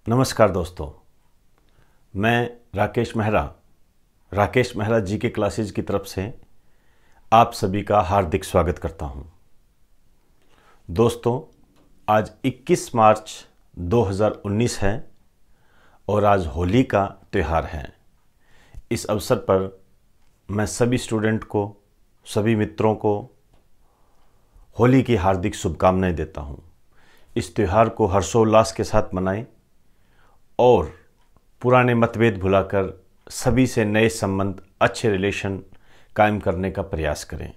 नमस्कार दोस्तों, मैं राकेश मेहरा जी के क्लासेज की तरफ से आप सभी का हार्दिक स्वागत करता हूं। दोस्तों, आज 21 मार्च 2019 है और आज होली का त्यौहार है। इस अवसर पर मैं सभी स्टूडेंट को, सभी मित्रों को होली की हार्दिक शुभकामनाएं देता हूं। इस त्यौहार को हर्षोल्लास के साथ मनाएं और पुराने मतभेद भुलाकर सभी से नए संबंध, अच्छे रिलेशन कायम करने का प्रयास करें।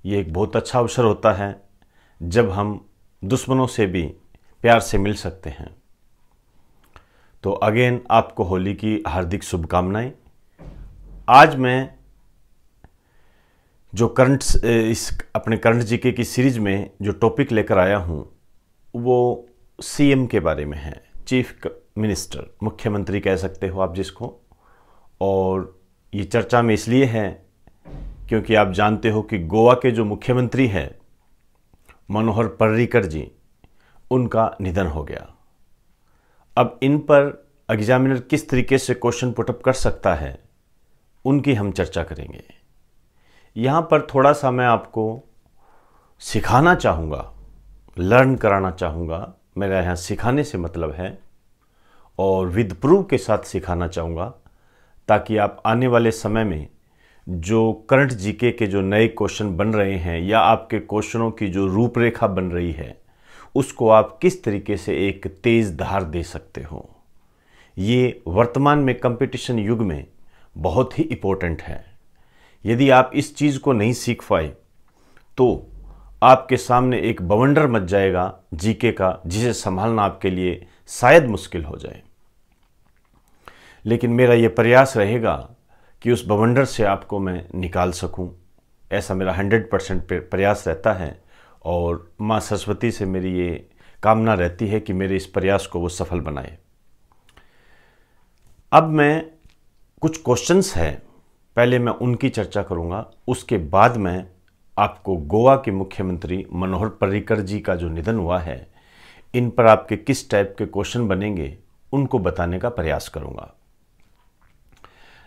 ये एक बहुत अच्छा अवसर होता है जब हम दुश्मनों से भी प्यार से मिल सकते हैं। तो अगेन आपको होली की हार्दिक शुभकामनाएं। आज मैं जो अपने करंट जीके की सीरीज में जो टॉपिक लेकर आया हूँ वो सीएम के बारे में है। चीफ मिनिस्टर, मुख्यमंत्री कह सकते हो आप जिसको। और ये चर्चा में इसलिए है क्योंकि आप जानते हो कि गोवा के जो मुख्यमंत्री हैं मनोहर पर्रिकर जी, उनका निधन हो गया। अब इन पर एग्जामिनर किस तरीके से क्वेश्चन पुटअप कर सकता है, उनकी हम चर्चा करेंगे। यहाँ पर थोड़ा सा मैं आपको सिखाना चाहूँगा, लर्न कराना चाहूँगा। मेरा यहाँ सिखाने से मतलब है और विद प्रूफ के साथ सिखाना चाहूँगा, ताकि आप आने वाले समय में जो करंट जीके के जो नए क्वेश्चन बन रहे हैं या आपके क्वेश्चनों की जो रूपरेखा बन रही है, उसको आप किस तरीके से एक तेज़ धार दे सकते हो। ये वर्तमान में कंपटीशन युग में बहुत ही इम्पोर्टेंट है। यदि आप इस चीज़ को नहीं सीख पाए तो आपके सामने एक बवंडर मच जाएगा जीके का, जिसे संभालना आपके लिए शायद मुश्किल हो जाए। लेकिन मेरा ये प्रयास रहेगा कि उस बवंडर से आपको मैं निकाल सकूं। ऐसा मेरा 100% प्रयास रहता है और माँ सरस्वती से मेरी ये कामना रहती है कि मेरे इस प्रयास को वो सफल बनाए। अब मैं कुछ क्वेश्चंस हैं, पहले मैं उनकी चर्चा करूंगा। उसके बाद मैं आपको गोवा के मुख्यमंत्री मनोहर पर्रिकर जी का जो निधन हुआ है, इन पर आपके किस टाइप के क्वेश्चन बनेंगे उनको बताने का प्रयास करूंगा।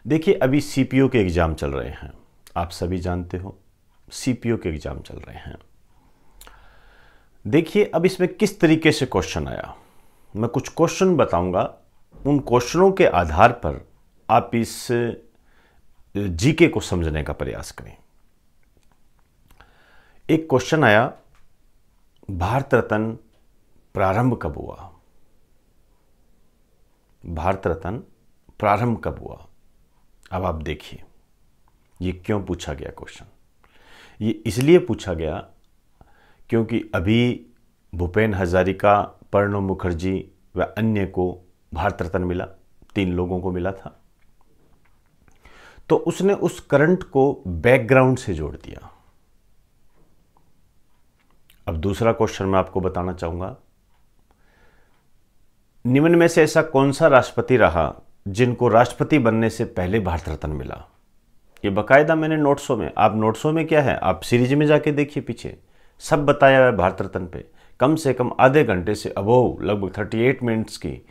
देखिए, अभी सीपीओ के एग्ज़ाम चल रहे हैं, आप सभी जानते हो सीपीओ के एग्ज़ाम चल रहे हैं। देखिए, अब इसमें किस तरीके से क्वेश्चन आया, मैं कुछ क्वेश्चन बताऊंगा। उन क्वेश्चनों के आधार पर आप इस जीके को समझने का प्रयास करें। एक क्वेश्चन आया, भारत रत्न प्रारंभ कब हुआ? भारत रत्न प्रारंभ कब हुआ? अब आप देखिए, ये क्यों पूछा गया क्वेश्चन। ये इसलिए पूछा गया क्योंकि अभी भूपेन हजारिका, प्रणब मुखर्जी व अन्य को भारत रत्न मिला, 3 लोगों को मिला था। तो उसने उस करंट को बैकग्राउंड से जोड़ दिया। अब दूसरा क्वेश्चन मैं आपको बताना चाहूंगा, निम्न में से ऐसा कौन सा राष्ट्रपति रहा जिनको राष्ट्रपति बनने से पहले भारत रत्न मिला? ये बकायदा मैंने नोट्सों में, आप नोट्सों में क्या है, आप सीरीज में जाके देखिए, पीछे सब बताया है भारत रत्न पे। कम से कम आधे घंटे से अबोव, लगभग 38 मिनट्स की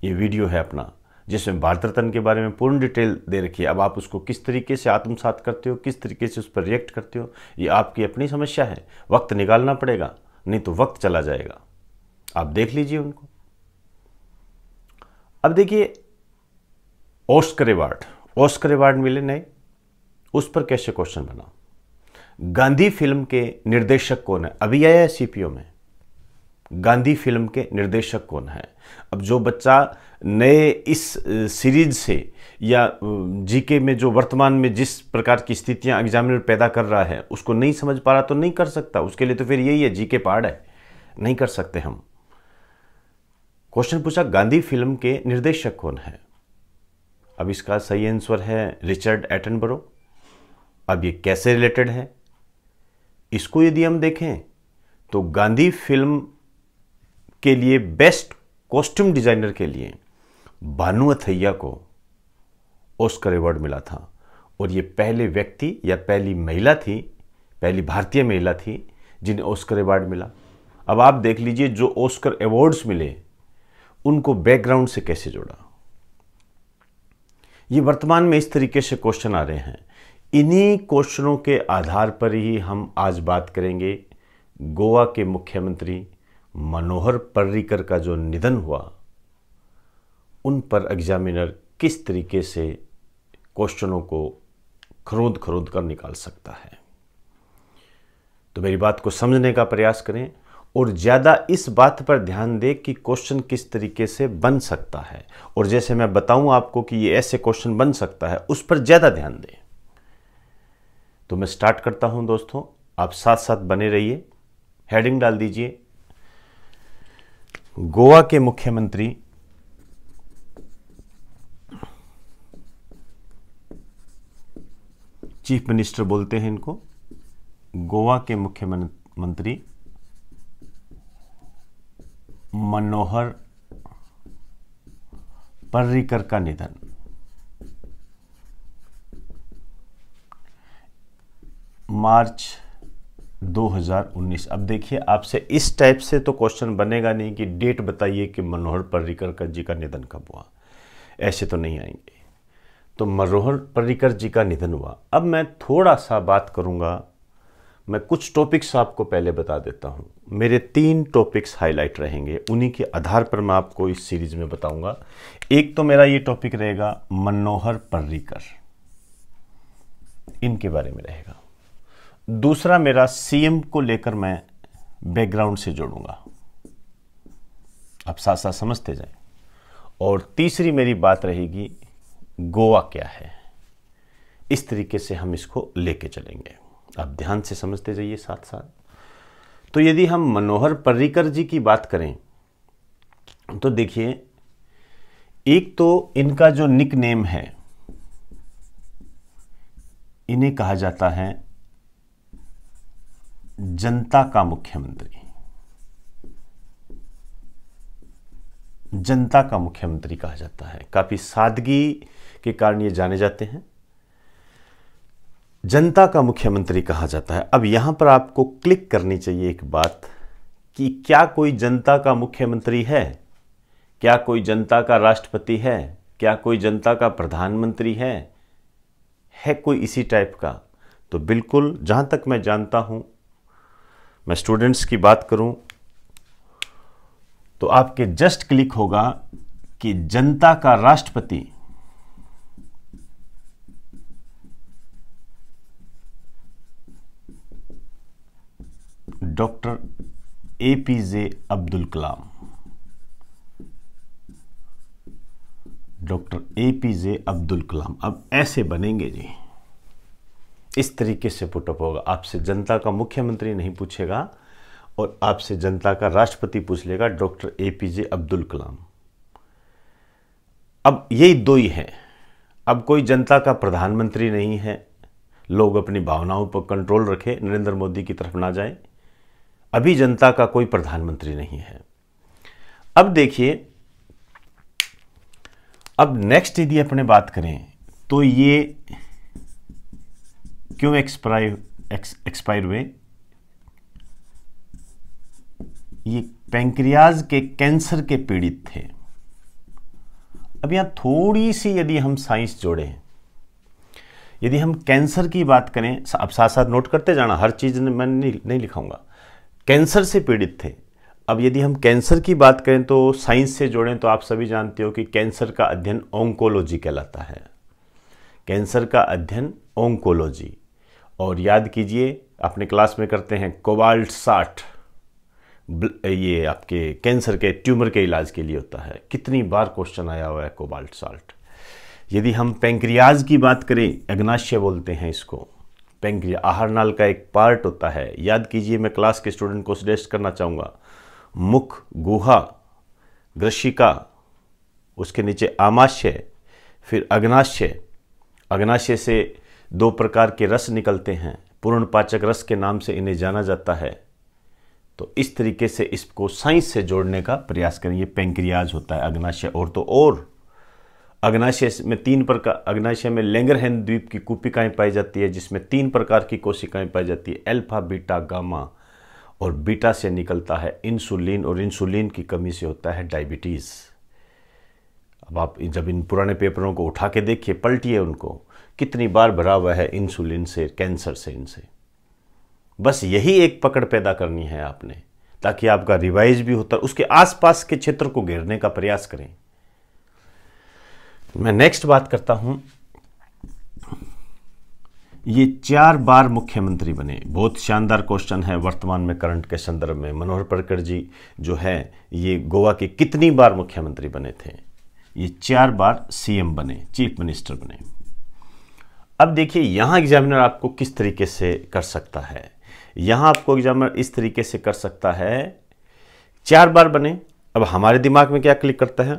ये वीडियो है अपना, जिसमें भारत रत्न के बारे में पूर्ण डिटेल दे रखी है। अब आप उसको किस तरीके से आत्मसात करते हो, किस तरीके से उस पर रिएक्ट करते हो, ये आपकी अपनी समस्या है। वक्त निकालना पड़ेगा, नहीं तो वक्त चला जाएगा। आप देख लीजिए उनको। अब देखिए, ऑस्कर अवार्ड मिले नए, उस पर कैसे क्वेश्चन बना। गांधी फिल्म के निर्देशक कौन है? अभी आया है सीपीओ में, गांधी फिल्म के निर्देशक कौन है? अब जो बच्चा नए इस सीरीज से या जीके में जो वर्तमान में जिस प्रकार की स्थितियां एग्जामिनर पैदा कर रहा है उसको नहीं समझ पा रहा तो नहीं कर सकता। उसके लिए तो फिर यही है, जीके पहाड़ है, नहीं कर सकते हम। क्वेश्चन पूछा, गांधी फिल्म के निर्देशक कौन है? अब इसका सही आंसर है रिचर्ड एटनबरो। अब ये कैसे रिलेटेड है, इसको यदि हम देखें तो गांधी फिल्म के लिए बेस्ट कॉस्ट्यूम डिजाइनर के लिए भानु अथैया को ऑस्कर अवार्ड मिला था। और ये पहले व्यक्ति या पहली महिला थी, पहली भारतीय महिला थी जिन्हें ऑस्कर अवार्ड मिला। अब आप देख लीजिए, जो ऑस्कर अवार्ड्स मिले उनको बैकग्राउंड से कैसे जोड़ा। ये वर्तमान में इस तरीके से क्वेश्चन आ रहे हैं। इन्हीं क्वेश्चनों के आधार पर ही हम आज बात करेंगे गोवा के मुख्यमंत्री मनोहर पर्रिकर का जो निधन हुआ, उन पर एग्जामिनर किस तरीके से क्वेश्चनों को खरोद खरोद कर निकाल सकता है। तो मेरी बात को समझने का प्रयास करें और ज़्यादा इस बात पर ध्यान दें कि क्वेश्चन किस तरीके से बन सकता है, और जैसे मैं बताऊं आपको कि ये ऐसे क्वेश्चन बन सकता है, उस पर ज़्यादा ध्यान दें। तो मैं स्टार्ट करता हूं दोस्तों, आप साथ साथ बने रहिए। हेडिंग डाल दीजिए, गोवा के मुख्यमंत्री चीफ मिनिस्टर बोलते हैं इनको, गोवा के मुख्यमंत्री मनोहर पर्रिकर का निधन। मार्च 2019। अब देखिए, आपसे इस टाइप से तो क्वेश्चन बनेगा नहीं कि डेट बताइए कि मनोहर पर्रिकर जी का निधन कब हुआ, ऐसे तो नहीं आएंगे। तो मनोहर पर्रिकर जी का निधन हुआ। अब मैं थोड़ा सा बात करूंगा, मैं कुछ टॉपिक्स आपको पहले बता देता हूं। मेरे 3 टॉपिक्स हाईलाइट रहेंगे, उन्हीं के आधार पर मैं आपको इस सीरीज में बताऊंगा। एक तो मेरा ये टॉपिक रहेगा मनोहर पर्रिकर, इनके बारे में रहेगा। दूसरा मेरा सीएम को लेकर मैं बैकग्राउंड से जोड़ूंगा, आप साथ साथ समझते जाएं। और तीसरी मेरी बात रहेगी गोवा क्या है। इस तरीके से हम इसको लेके चलेंगे, आप ध्यान से समझते जाइए साथ साथ। तो यदि हम मनोहर पर्रिकर जी की बात करें तो देखिए, एक तो इनका जो निक नेम है, इन्हें कहा जाता है जनता का मुख्यमंत्री। जनता का मुख्यमंत्री कहा जाता है, काफी सादगी के कारण ये जाने जाते हैं, जनता का मुख्यमंत्री कहा जाता है। अब यहां पर आपको क्लिक करनी चाहिए एक बात कि क्या कोई जनता का मुख्यमंत्री है, क्या कोई जनता का राष्ट्रपति है, क्या कोई जनता का प्रधानमंत्री है कोई इसी टाइप का। तो बिल्कुल, जहां तक मैं जानता हूं, मैं स्टूडेंट्स की बात करूं तो आपके जस्ट क्लिक होगा कि जनता का राष्ट्रपति doctor APJ Abdul Kalam. Doctor APJ Abdul Kalam. अब ऐसे बनेंगे जी, इस तरीके से पुटअप होगा। आपसे जनता का मुख्यमंत्री नहीं पूछेगा और आपसे जनता का राष्ट्रपति पूछ लेगा, डॉक्टर एपीजे अब्दुल कलाम। अब यही 2 ही है, अब कोई जनता का प्रधानमंत्री नहीं है। लोग अपनी भावनाओं पर कंट्रोल रखें, नरेंद्र मोदी की तरफ ना जाएं। अभी जनता का कोई प्रधानमंत्री नहीं है। अब देखिए, अब नेक्स्ट यदि अपने बात करें तो ये क्यों एक्सपायर हुए, ये पैंक्रियाज के कैंसर के पीड़ित थे। अब यहां थोड़ी सी यदि हम साइंस जोड़ें, यदि हम कैंसर की बात करें, अब साथ साथ नोट करते जाना, हर चीज मैं नहीं लिखाऊंगा। कैंसर से पीड़ित थे। अब यदि हम कैंसर की बात करें तो साइंस से जोड़ें तो आप सभी जानते हो कि कैंसर का अध्ययन ओंकोलॉजी कहलाता है। कैंसर का अध्ययन ओंकोलॉजी। और याद कीजिए, अपने क्लास में करते हैं कोबाल्ट 60, ये आपके कैंसर के ट्यूमर के इलाज के लिए होता है। कितनी बार क्वेश्चन आया हुआ है कोबाल्ट 60। यदि हम पैंक्रियाज की बात करें, अग्नाशय बोलते हैं इसको। पैंक्रिया आहार नाल का एक पार्ट होता है। याद कीजिए, मैं क्लास के स्टूडेंट को सजेस्ट करना चाहूँगा, मुख, गुहा, ग्रशिका, उसके नीचे आमाशय, फिर अग्नाशय। अग्नाशय से 2 प्रकार के रस निकलते हैं, पूर्णपाचक रस के नाम से इन्हें जाना जाता है। तो इस तरीके से इसको साइंस से जोड़ने का प्रयास करें। ये पैंक्रियाज होता है, अग्नाशय। और तो और अग्नाशय में 3 प्रकार, अग्नाशय में लैंगरहैंस द्वीप की कुपिकाएं पाई जाती है, जिसमें 3 प्रकार की कोशिकाएं पाई जाती है, अल्फा, बीटा, गामा। और बीटा से निकलता है इंसुलिन, और इंसुलिन की कमी से होता है डायबिटीज। अब आप जब इन पुराने पेपरों को उठा के देखिए, पलटिए उनको, कितनी बार भरा हुआ है इंसुलिन से, कैंसर से, इनसे। बस यही एक पकड़ पैदा करनी है आपने, ताकि आपका रिवाइज भी होता, उसके आसपास के क्षेत्र को घेरने का प्रयास करें। मैं नेक्स्ट बात करता हूं, ये 4 बार मुख्यमंत्री बने। बहुत शानदार क्वेश्चन है वर्तमान में करंट के संदर्भ में। मनोहर पर्रिकर जी जो है ये गोवा के कितनी बार मुख्यमंत्री बने थे? ये 4 बार सीएम बने, चीफ मिनिस्टर बने। अब देखिए यहां एग्जामिनर आपको किस तरीके से कर सकता है। यहां आपको एग्जामिनर इस तरीके से कर सकता है, 4 बार बने। अब हमारे दिमाग में क्या क्लिक करता है,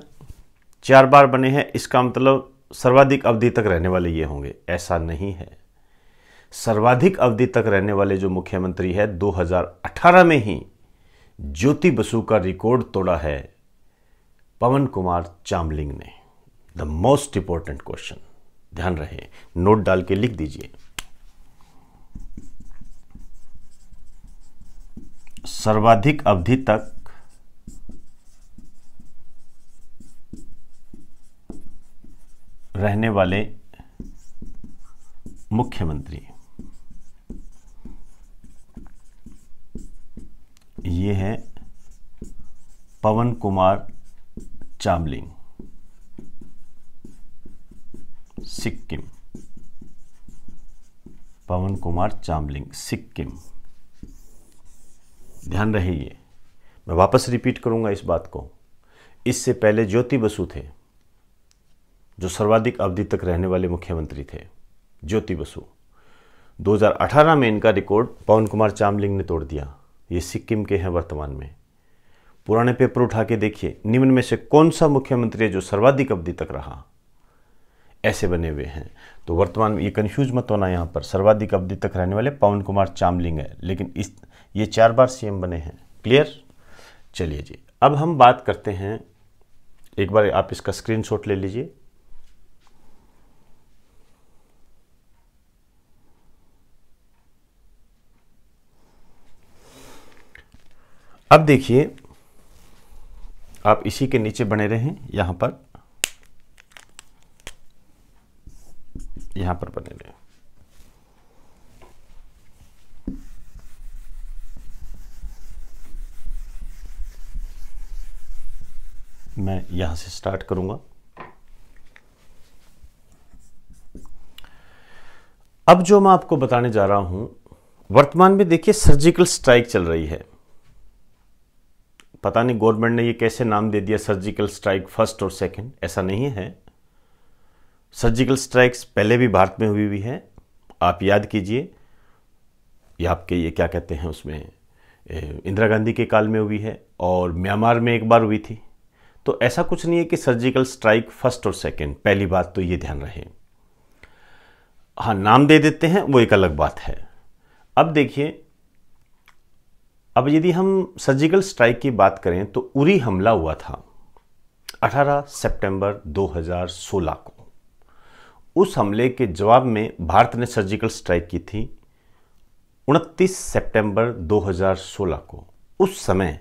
4 बार बने हैं, इसका मतलब सर्वाधिक अवधि तक रहने वाले ये होंगे। ऐसा नहीं है। सर्वाधिक अवधि तक रहने वाले जो मुख्यमंत्री है, 2018 में ही ज्योति बसु का रिकॉर्ड तोड़ा है पवन कुमार चामलिंग ने। द मोस्ट इंपॉर्टेंट क्वेश्चन, ध्यान रहे, नोट डाल के लिख दीजिए। सर्वाधिक अवधि तक रहने वाले मुख्यमंत्री, ये है पवन कुमार चामलिंग, सिक्किम। पवन कुमार चामलिंग, सिक्किम। ध्यान रहे, ये मैं वापस रिपीट करूंगा इस बात को। इससे पहले ज्योति बसु थे जो सर्वाधिक अवधि तक रहने वाले मुख्यमंत्री थे, ज्योति बसु। 2018 में इनका रिकॉर्ड पवन कुमार चामलिंग ने तोड़ दिया। ये सिक्किम के हैं वर्तमान में। पुराने पेपर उठा के देखिए, निम्न में से कौन सा मुख्यमंत्री है जो सर्वाधिक अवधि तक रहा? ऐसे बने हुए हैं। तो वर्तमान में ये कंफ्यूज मत होना, यहाँ पर सर्वाधिक अवधि तक रहने वाले पवन कुमार चामलिंग है, लेकिन ये 4 बार सीएम बने हैं। क्लियर? चलिए जी, अब हम बात करते हैं, एक बार आप इसका स्क्रीनशॉट ले लीजिए। अब देखिए, आप इसी के नीचे बने रहें, यहां पर बने रहें। मैं यहां से स्टार्ट करूंगा। अब जो मैं आपको बताने जा रहा हूं, वर्तमान में देखिए सर्जिकल स्ट्राइक चल रही है। पता नहीं गवर्नमेंट ने ये कैसे नाम दे दिया, सर्जिकल स्ट्राइक फर्स्ट और सेकंड। ऐसा नहीं है। सर्जिकल स्ट्राइक्स पहले भी भारत में हुई हुई है, आप याद कीजिए। ये आपके ये क्या कहते हैं, उसमें इंदिरा गांधी के काल में हुई है, और म्यांमार में एक बार हुई थी। तो ऐसा कुछ नहीं है कि सर्जिकल स्ट्राइक फर्स्ट और सेकंड। पहली बात तो ये ध्यान रहे। हाँ, नाम दे देते हैं, वो एक अलग बात है। अब देखिए, अब यदि हम सर्जिकल स्ट्राइक की बात करें तो उरी हमला हुआ था 18 सितंबर 2016 को। उस हमले के जवाब में भारत ने सर्जिकल स्ट्राइक की थी 29 सितंबर 2016 को। उस समय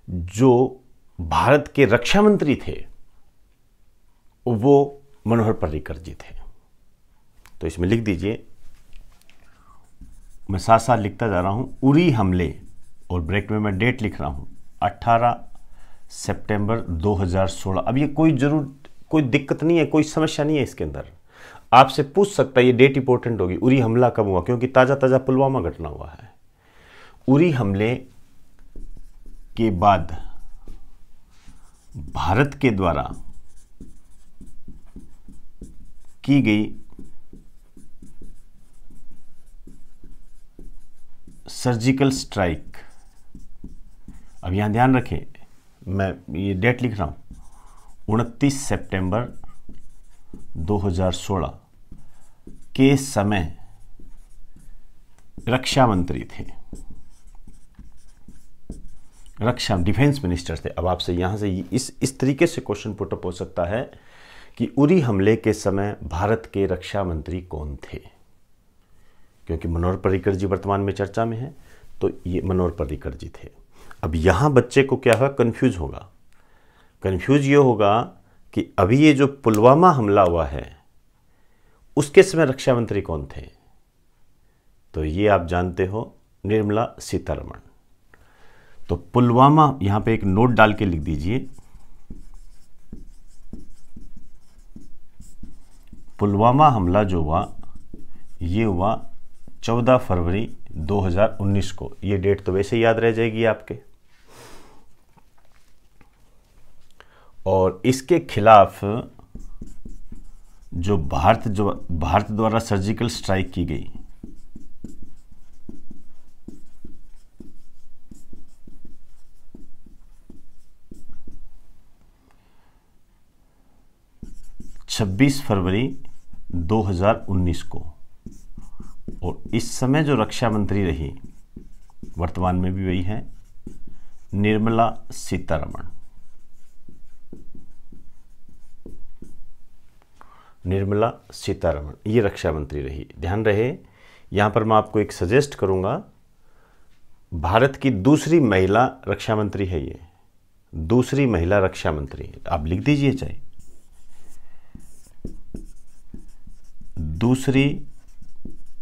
जो भारत के रक्षा मंत्री थे वो मनोहर पर्रिकर जी थे। तो इसमें लिख दीजिए, मैं साथ साथ लिखता जा रहा हूं, उरी हमले, और ब्रेक में मैं डेट लिख रहा हूं 18 सितंबर 2016। अब ये कोई दिक्कत नहीं है, कोई समस्या नहीं है इसके अंदर। आपसे पूछ सकता है, ये डेट इंपॉर्टेंट होगी, उरी हमला कब हुआ, क्योंकि ताज़ा ताज़ा पुलवामा घटना हुआ है। उरी हमले के बाद भारत के द्वारा की गई सर्जिकल स्ट्राइक, अब यहां ध्यान रखें, मैं ये डेट लिख रहा हूं 29 सितंबर 2016 के समय रक्षा मंत्री थे, रक्षा डिफेंस मिनिस्टर थे। अब आपसे यहां से इस तरीके से क्वेश्चन पुटअप हो सकता है कि उरी हमले के समय भारत के रक्षा मंत्री कौन थे, क्योंकि मनोहर पर्रिकर जी वर्तमान में चर्चा में हैं, तो ये मनोहर पर्रिकर जी थे। अब यहां बच्चे को क्या होगा, कंफ्यूज होगा। कंफ्यूज ये होगा कि अभी ये जो पुलवामा हमला हुआ है उसके समय रक्षा मंत्री कौन थे, तो ये आप जानते हो, निर्मला सीतारमण। तो पुलवामा, यहां पे एक नोट डाल के लिख दीजिए, पुलवामा हमला जो हुआ ये हुआ 14 फरवरी 2019 को। ये डेट तो वैसे याद रह जाएगी आपके। और इसके खिलाफ जो भारत द्वारा सर्जिकल स्ट्राइक की गई, छब्बीस फरवरी 2019 को। और इस समय जो रक्षा मंत्री रही, वर्तमान में भी वही है, निर्मला सीतारमण। निर्मला सीतारमण ये रक्षा मंत्री रही। ध्यान रहे, यहां पर मैं आपको एक सजेस्ट करूंगा, भारत की दूसरी महिला रक्षा मंत्री है ये, दूसरी महिला रक्षा मंत्री। आप लिख दीजिए चाहे, दूसरी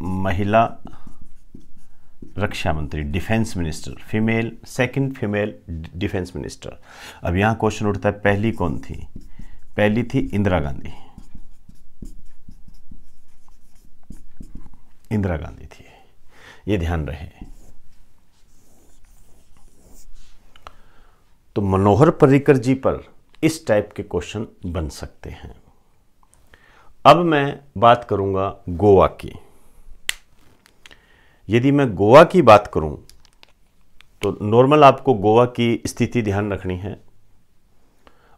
महिला रक्षा मंत्री, defence minister, female, second female defence minister. अब यहां क्वेश्चन उठता है, पहली कौन थी? पहली थी इंदिरा गांधी। इंदिरा गांधी थी, ये ध्यान रहे। तो मनोहर पर्रिकर जी पर इस टाइप के क्वेश्चन बन सकते हैं। अब मैं बात करूंगा गोवा की। यदि मैं गोवा की बात करूं तो नॉर्मल आपको गोवा की स्थिति ध्यान रखनी है।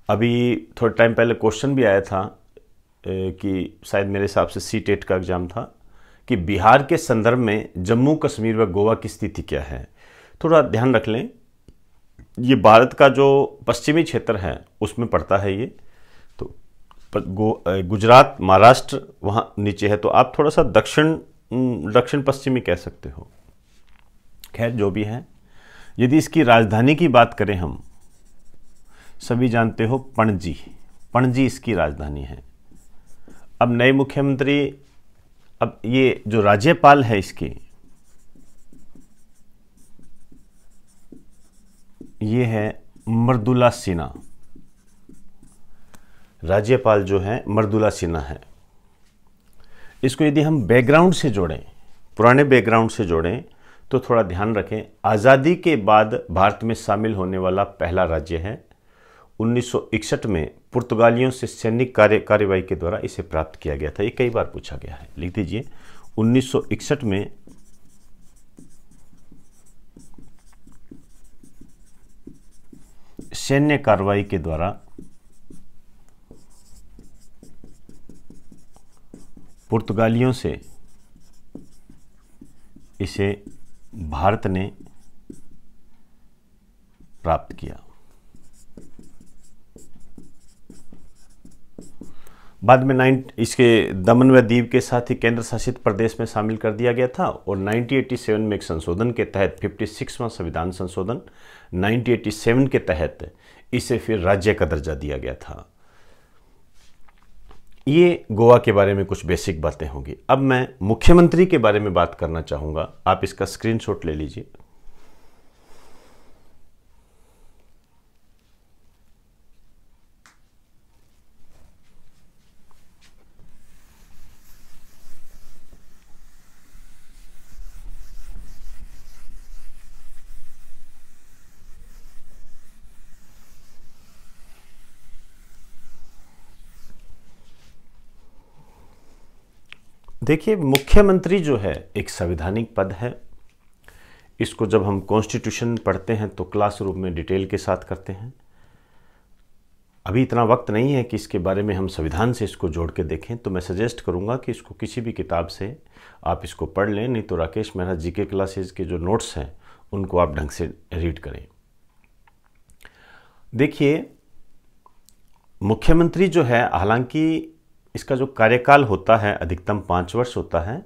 अभी थोड़ा टाइम पहले क्वेश्चन भी आया था कि शायद मेरे हिसाब से सीटेट का एग्जाम था कि बिहार के संदर्भ में जम्मू कश्मीर व गोवा की स्थिति क्या है। थोड़ा ध्यान रख लें, ये भारत का जो पश्चिमी क्षेत्र है उसमें पड़ता है ये। तो गुजरात, महाराष्ट्र वहाँ नीचे है, तो आप थोड़ा सा दक्षिण पश्चिमी कह सकते हो। खैर जो भी है, यदि इसकी राजधानी की बात करें, हम सभी जानते हो पणजी, पणजी इसकी राजधानी है। अब नए मुख्यमंत्री, अब ये जो राज्यपाल है इसके, ये है मृदुला सिन्हा। राज्यपाल जो है मृदुला सिन्हा है। इसको यदि हम बैकग्राउंड से जोड़ें, पुराने बैकग्राउंड से जोड़ें, तो थोड़ा ध्यान रखें, आज़ादी के बाद भारत में शामिल होने वाला पहला राज्य है। 1961 में पुर्तगालियों से सैनिक कार्यवाही के द्वारा इसे प्राप्त किया गया था। ये कई बार पूछा गया है, लिख दीजिए। 1961 में सैन्य कार्रवाई के द्वारा पुर्तगालियों से इसे भारत ने प्राप्त किया। बाद में इसके दमन व दीव के साथ ही केंद्र शासित प्रदेश में शामिल कर दिया गया था। और 1987 में एक संशोधन के तहत 56वां संविधान संशोधन 1987 के तहत इसे फिर राज्य का दर्जा दिया गया था। ये गोवा के बारे में कुछ बेसिक बातें होंगी। अब मैं मुख्यमंत्री के बारे में बात करना चाहूँगा, आप इसका स्क्रीनशॉट ले लीजिए। देखिए, मुख्यमंत्री जो है एक संवैधानिक पद है। इसको जब हम कॉन्स्टिट्यूशन पढ़ते हैं तो क्लासरूम में डिटेल के साथ करते हैं। अभी इतना वक्त नहीं है कि इसके बारे में हम संविधान से इसको जोड़ के देखें, तो मैं सजेस्ट करूंगा कि इसको किसी भी किताब से आप इसको पढ़ लें, नहीं तो राकेश मेहरा जीके क्लासेस के जो नोट्स हैं उनको आप ढंग से रीड करें। देखिए, मुख्यमंत्री जो है, हालांकि इसका जो कार्यकाल होता है अधिकतम 5 वर्ष होता है,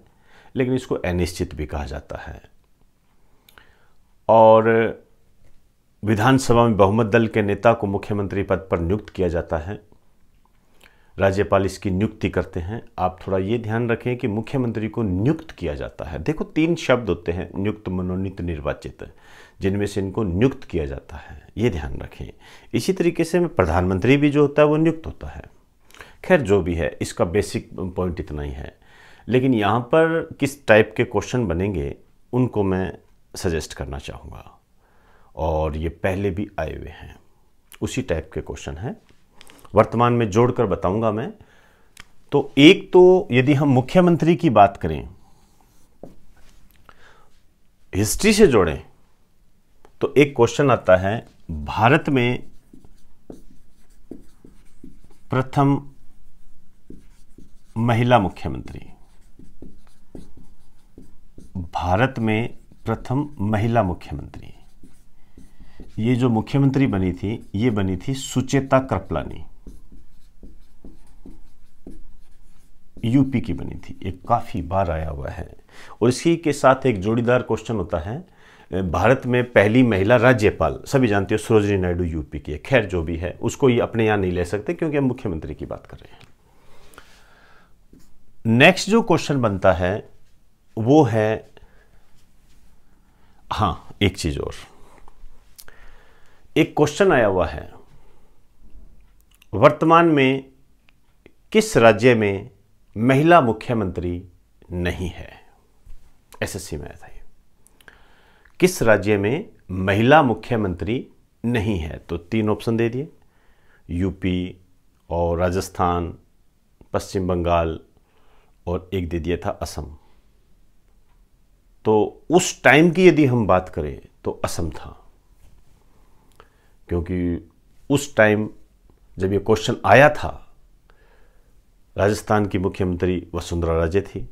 लेकिन इसको अनिश्चित भी कहा जाता है। और विधानसभा में बहुमत दल के नेता को मुख्यमंत्री पद पर नियुक्त किया जाता है। राज्यपाल इसकी नियुक्ति करते हैं। आप थोड़ा ये ध्यान रखें कि मुख्यमंत्री को नियुक्त किया जाता है। देखो 3 शब्द होते हैं, नियुक्त, मनोनीत, निर्वाचित, जिनमें से इनको नियुक्त किया जाता है, ये ध्यान रखें। इसी तरीके से प्रधानमंत्री भी जो होता है वो नियुक्त होता है। खैर जो भी है, इसका बेसिक पॉइंट इतना ही है। लेकिन यहाँ पर किस टाइप के क्वेश्चन बनेंगे उनको मैं सजेस्ट करना चाहूँगा, और ये पहले भी आए हुए हैं, उसी टाइप के क्वेश्चन हैं। वर्तमान में जोड़कर बताऊंगा मैं। तो एक तो यदि हम मुख्यमंत्री की बात करें, हिस्ट्री से जोड़ें, तो एक क्वेश्चन आता है, भारत में प्रथम महिला मुख्यमंत्री, भारत में प्रथम महिला मुख्यमंत्री, ये जो मुख्यमंत्री बनी थी, ये बनी थी सुचेता कृपलानी, यूपी की बनी थी। एक काफी बार आया हुआ है। और इसी के साथ एक जोड़ीदार क्वेश्चन होता है, भारत में पहली महिला राज्यपाल, सभी जानते हो सरोजिनी नायडू यूपी की है। खैर जो भी है, उसको ये अपने यहां नहीं ले सकते क्योंकि हम मुख्यमंत्री की बात कर रहे हैं। नेक्स्ट जो क्वेश्चन बनता है वो है, हाँ एक चीज और, एक क्वेश्चन आया हुआ है, वर्तमान में किस राज्य में महिला मुख्यमंत्री नहीं है? एसएससी में आया था ये, किस राज्य में महिला मुख्यमंत्री नहीं है? तो 3 ऑप्शन दे दिए, यूपी और राजस्थान, पश्चिम बंगाल और एक दे दिया था असम। तो उस टाइम की यदि हम बात करें तो असम था, क्योंकि उस टाइम जब ये क्वेश्चन आया था, राजस्थान की मुख्यमंत्री वसुंधरा राजे थी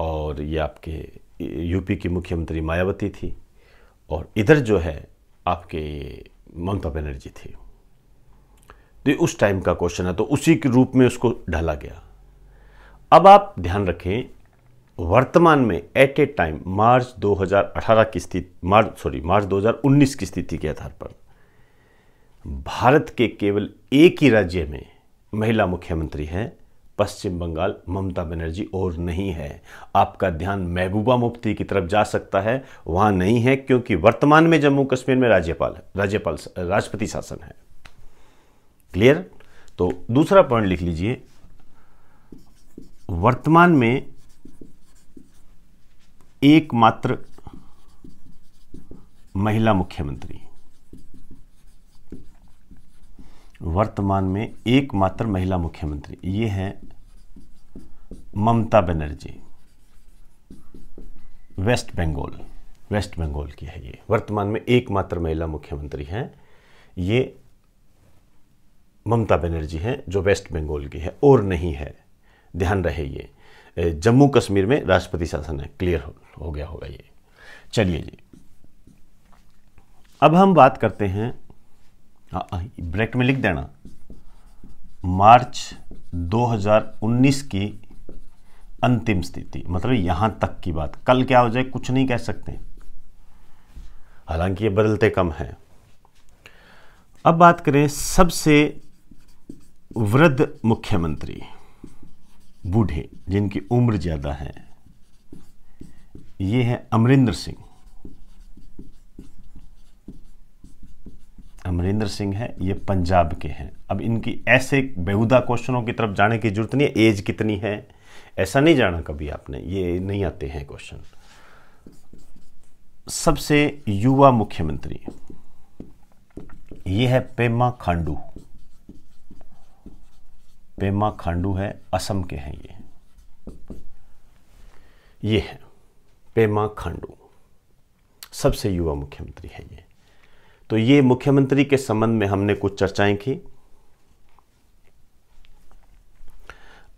और ये आपके यूपी की मुख्यमंत्री मायावती थी, और इधर जो है आपके ममता बनर्जी थी। तो ये उस टाइम का क्वेश्चन है, तो उसी के रूप में उसको ढाला गया। अब आप ध्यान रखें, वर्तमान में एट ए टाइम मार्च 2018 की स्थिति, मार्च 2019 की स्थिति के आधार पर भारत के केवल एक ही राज्य में महिला मुख्यमंत्री है, पश्चिम बंगाल, ममता बनर्जी, और नहीं है। आपका ध्यान महबूबा मुफ्ती की तरफ जा सकता है, वहां नहीं है, क्योंकि वर्तमान में जम्मू कश्मीर में राष्ट्रपति शासन है। क्लियर? तो दूसरा पॉइंट लिख लीजिए, वर्तमान में एकमात्र महिला मुख्यमंत्री, वर्तमान में एकमात्र महिला मुख्यमंत्री ये है ममता बनर्जी, वेस्ट बंगाल की है। ये वर्तमान में एकमात्र महिला मुख्यमंत्री हैं, ये ममता बनर्जी हैं जो वेस्ट बंगाल की है, और नहीं है। ध्यान रहे, ये जम्मू कश्मीर में राष्ट्रपति शासन है। क्लियर हो गया होगा ये। चलिए जी, अब हम बात करते हैं, ब्रैकेट में लिख देना, मार्च 2019 की अंतिम स्थिति, मतलब यहां तक की बात। कल क्या हो जाए कुछ नहीं कह सकते, हालांकि ये बदलते कम है। अब बात करें सबसे वृद्ध मुख्यमंत्री, बूढ़े जिनकी उम्र ज्यादा है, ये है अमरिंदर सिंह। अमरिंदर सिंह है, ये पंजाब के हैं। अब इनकी ऐसे बेहुदा क्वेश्चनों की तरफ जाने की जरूरत नहीं है, एज कितनी है ऐसा नहीं जाना कभी आपने, ये नहीं आते हैं क्वेश्चन। सबसे युवा मुख्यमंत्री ये है पेमा खांडू। पेमा खांडू है, असम के हैं ये है पेमा खांडू, सबसे युवा मुख्यमंत्री है ये। तो ये मुख्यमंत्री के संबंध में हमने कुछ चर्चाएं की।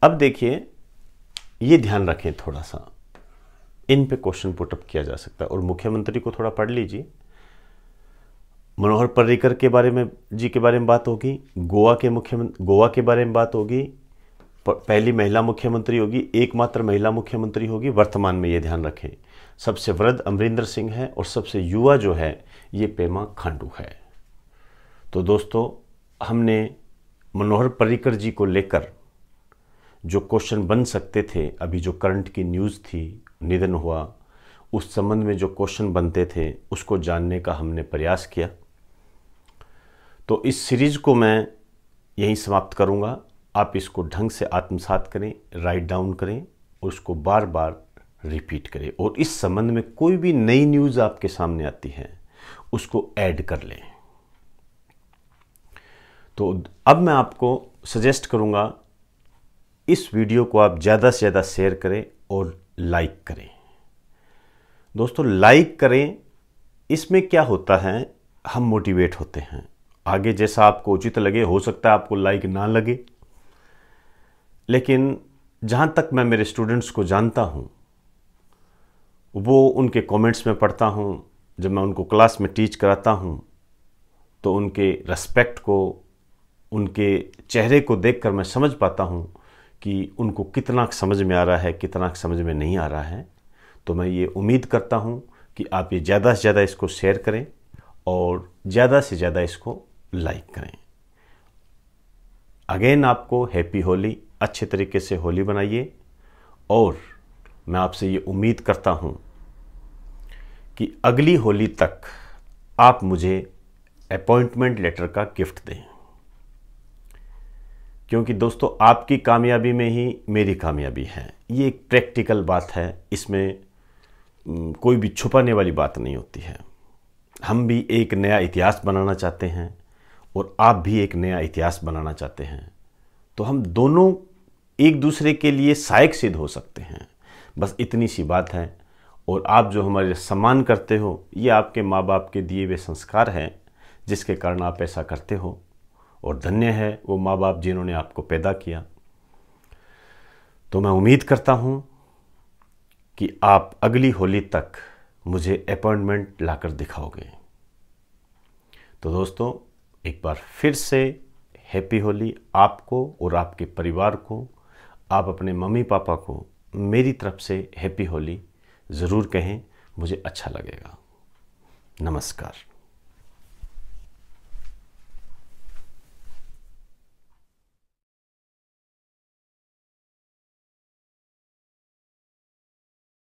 अब देखिए, ये ध्यान रखें थोड़ा सा, इन पे क्वेश्चन पुटअप किया जा सकता है, और मुख्यमंत्री को थोड़ा पढ़ लीजिए। मनोहर पर्रिकर के बारे में के बारे में बात होगी, गोवा के बारे में बात होगी, पहली महिला मुख्यमंत्री होगी, एकमात्र महिला मुख्यमंत्री होगी वर्तमान में, ये ध्यान रखें। सबसे वृद्ध अमरिंदर सिंह है और सबसे युवा जो है ये पेमा खांडू है। तो दोस्तों, हमने मनोहर पर्रिकर जी को लेकर जो क्वेश्चन बन सकते थे, अभी जो करंट की न्यूज़ थी, निधन हुआ, उस संबंध में जो क्वेश्चन बनते थे उसको जानने का हमने प्रयास किया। तो इस सीरीज को मैं यहीं समाप्त करूंगा। आप इसको ढंग से आत्मसात करें, राइट डाउन करें और उसको बार बार रिपीट करें, और इस संबंध में कोई भी नई न्यूज़ आपके सामने आती है उसको ऐड कर लें। तो अब मैं आपको सजेस्ट करूंगा, इस वीडियो को आप ज़्यादा से ज़्यादा शेयर करें और लाइक करें। दोस्तों, लाइक करें, इसमें क्या होता है, हम मोटिवेट होते हैं। आगे जैसा आपको उचित लगे, हो सकता है आपको लाइक ना लगे, लेकिन जहाँ तक मैं मेरे स्टूडेंट्स को जानता हूँ, वो उनके कमेंट्स में पढ़ता हूँ, जब मैं उनको क्लास में टीच कराता हूँ तो उनके रेस्पेक्ट को, उनके चेहरे को देखकर मैं समझ पाता हूँ कि उनको कितना समझ में आ रहा है, कितना समझ में नहीं आ रहा है। तो मैं ये उम्मीद करता हूँ कि आप ये ज़्यादा से ज़्यादा इसको शेयर करें और ज़्यादा से ज़्यादा इसको लाइक करें। अगेन आपको हैप्पी होली, अच्छे तरीके से होली बनाइए, और मैं आपसे ये उम्मीद करता हूँ कि अगली होली तक आप मुझे अपॉइंटमेंट लेटर का गिफ्ट दें, क्योंकि दोस्तों आपकी कामयाबी में ही मेरी कामयाबी है। ये एक प्रैक्टिकल बात है, इसमें कोई भी छुपाने वाली बात नहीं होती है। हम भी एक नया इतिहास बनाना चाहते हैं और आप भी एक नया इतिहास बनाना चाहते हैं, तो हम दोनों एक दूसरे के लिए सहायक सिद्ध हो सकते हैं। बस इतनी सी बात है। और आप जो हमारे सम्मान करते हो, ये आपके माँ बाप के दिए हुए संस्कार हैं जिसके कारण आप ऐसा करते हो, और धन्य है वो माँ बाप जिन्होंने आपको पैदा किया। तो मैं उम्मीद करता हूँ कि आप अगली होली तक मुझे अपॉइंटमेंट लाकर दिखाओगे। तो दोस्तों, एक बार फिर से हैप्पी होली आपको और आपके परिवार को। आप अपने मम्मी पापा को मेरी तरफ से हैप्पी होली ज़रूर कहें, मुझे अच्छा लगेगा। नमस्कार।